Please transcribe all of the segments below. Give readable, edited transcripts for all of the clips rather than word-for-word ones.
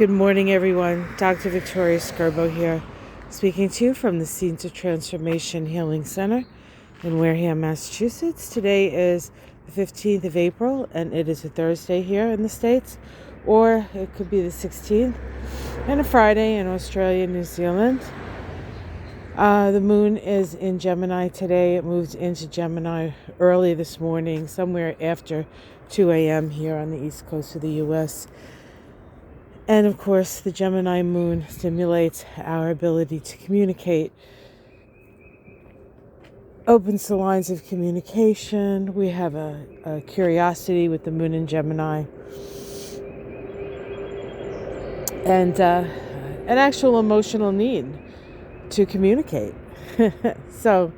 Good morning, everyone. Dr. Victoria Skirbo here, speaking to you from the Seeds of Transformation Healing Center in Wareham, Massachusetts. Today is the 15th of April, and it is a Thursday here in the States, or it could be the 16th, and a Friday in Australia and New Zealand. The moon is in Gemini today. It moved into Gemini early this morning, somewhere after 2 a.m. here on the east coast of the U.S., and of course, the Gemini moon stimulates our ability to communicate, opens the lines of communication. We have a curiosity with the moon in Gemini, and an actual emotional need to communicate. So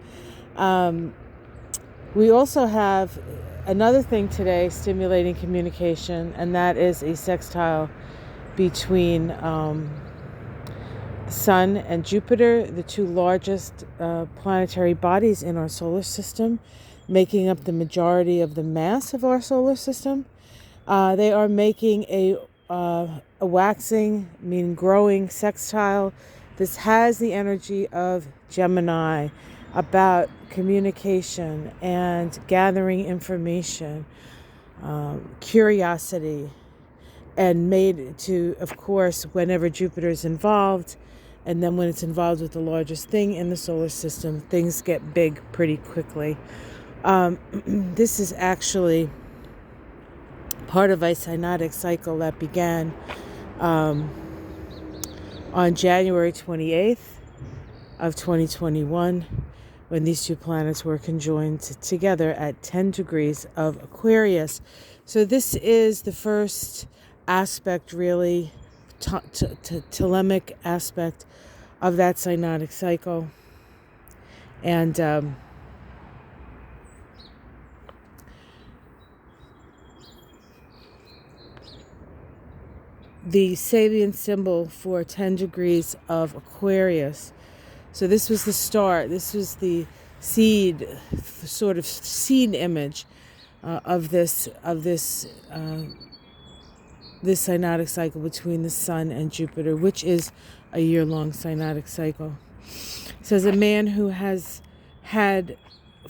we also have another thing today stimulating communication, and that is a sextile between the Sun and Jupiter, the two largest planetary bodies in our solar system, making up the majority of the mass of our solar system. They are making a waxing, meaning growing sextile. This has the energy of Gemini, about communication and gathering information, curiosity, and made to, of course, whenever Jupiter is involved, and then when it's involved with the largest thing in the solar system, things get big pretty quickly. This is actually part of a synodic cycle that began on January 28th of 2021, when these two planets were conjoined together at 10 degrees of Aquarius. So this is the first aspect, really, telemic aspect of that synodic cycle. And the Sabian symbol for 10 degrees of Aquarius. So this was the start. This was the seed, sort of seed image of this synodic cycle between the Sun and Jupiter, which is a year-long synodic cycle. It says a man who has had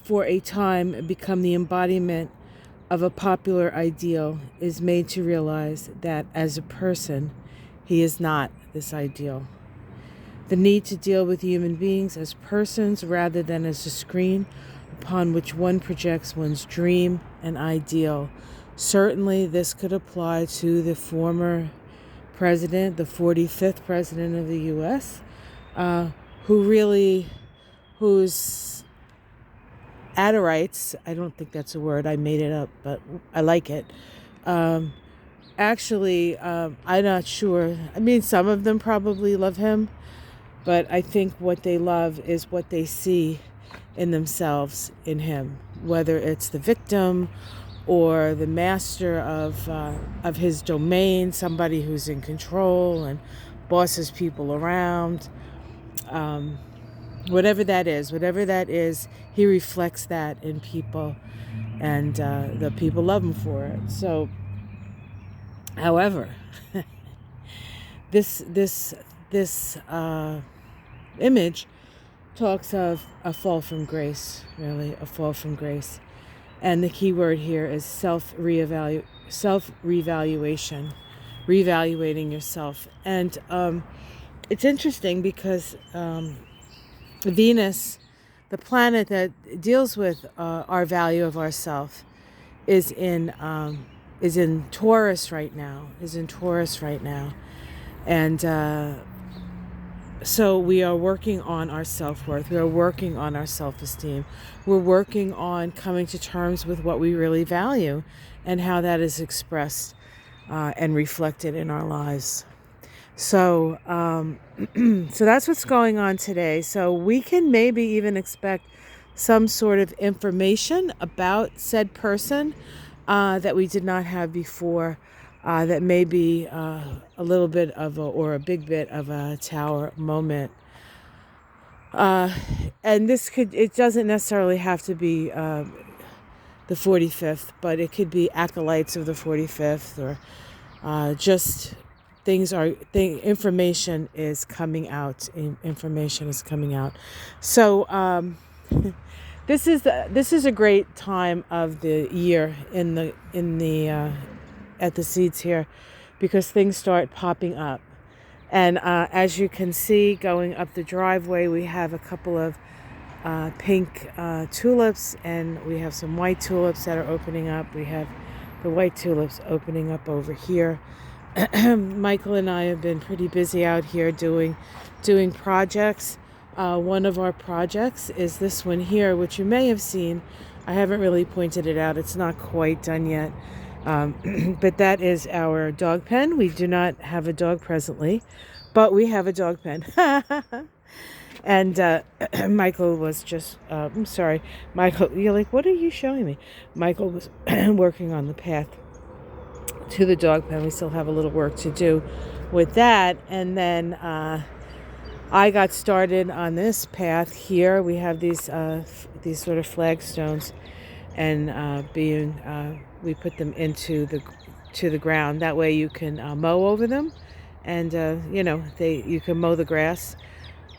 for a time become the embodiment of a popular ideal is made to realize that as a person, he is not this ideal. The need to deal with human beings as persons rather than as a screen upon which one projects one's dream and ideal. Certainly, this could apply to the former president, the 45th president of the U.S., whose adorites, I don't think that's a word, I made it up, but I like it. Actually, I'm not sure. I mean, some of them probably love him, but I think what they love is what they see in themselves in him, whether it's the victim or the master of his domain, somebody who's in control and bosses people around. Whatever that is, he reflects that in people, and the people love him for it. So, however, this image talks of a fall from grace, really, a fall from grace. And the key word here is self-revaluation, reevaluating yourself. And it's interesting because Venus, the planet that deals with our value of ourself, is in Taurus right now. And so we are working on our self-worth. We are working on our self-esteem. We're working on coming to terms with what we really value and how that is expressed and reflected in our lives. So, so that's what's going on today. So we can maybe even expect some sort of information about said person that we did not have before. That may be a little bit of or a big bit of a tower moment. And it doesn't necessarily have to be the 45th, but it could be acolytes of the 45th, or just information is coming out. Information is coming out. So this is a great time of the year in the at the seeds here, because things start popping up. And as you can see, going up the driveway, we have a couple of pink tulips, and we have some white tulips that are opening up. We have the white tulips opening up over here. Michael and I have been pretty busy out here doing projects. One of our projects is this one here, which you may have seen. I haven't really pointed it out. It's not quite done yet. But that is our dog pen. We do not have a dog presently, but we have a dog pen. And Michael was just, I'm sorry, Michael, you're like, what are you showing me? Michael was working on the path to the dog pen. We still have a little work to do with that. And then I got started on this path here. We have these sort of flagstones, and we put them into the ground. That way you can mow over them, and you can mow the grass,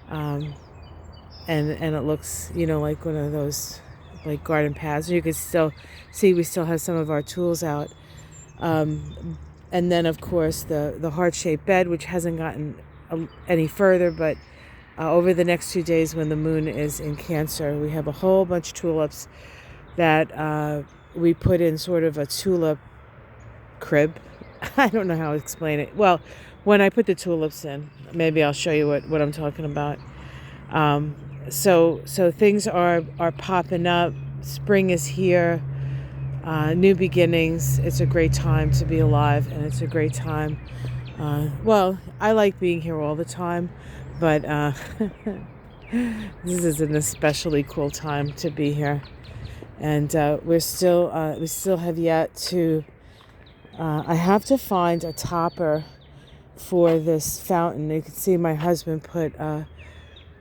and it looks like one of those like garden paths. You can still see we still have some of our tools out, and then of course the heart-shaped bed, which hasn't gotten any further, but over the next 2 days when the moon is in Cancer, we have a whole bunch of tulips that we put in sort of a tulip crib. I don't know how to explain it. Well, when I put the tulips in, maybe I'll show you what I'm talking about. So things are popping up. Spring is here. New beginnings. It's a great time to be alive, and it's a great time. Well, I like being here all the time, but this is an especially cool time to be here. And we still have yet to. I have to find a topper for this fountain. You can see my husband put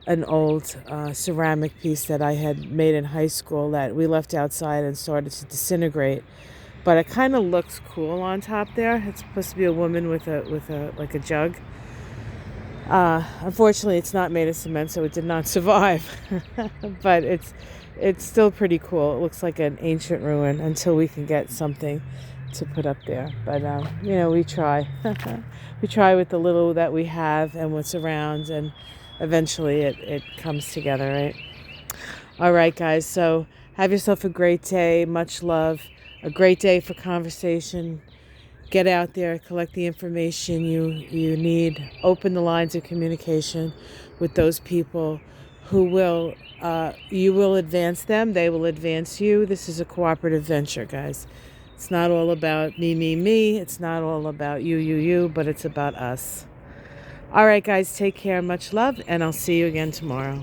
an old ceramic piece that I had made in high school that we left outside and started to disintegrate. But it kind of looks cool on top there. It's supposed to be a woman with a like a jug. Unfortunately, it's not made of cement, so it did not survive. But it's still pretty cool. It looks like an ancient ruin until we can get something to put up there. But we try. We try with the little that we have and what's around, and eventually it comes together, right? All right, guys. So have yourself a great day. Much love. A great day for conversation. Get out there, collect the information you need. Open the lines of communication with those people who will, you will advance them. They will advance you. This is a cooperative venture, guys. It's not all about me. It's not all about you, but it's about us. All right, guys, take care. Much love, and I'll see you again tomorrow.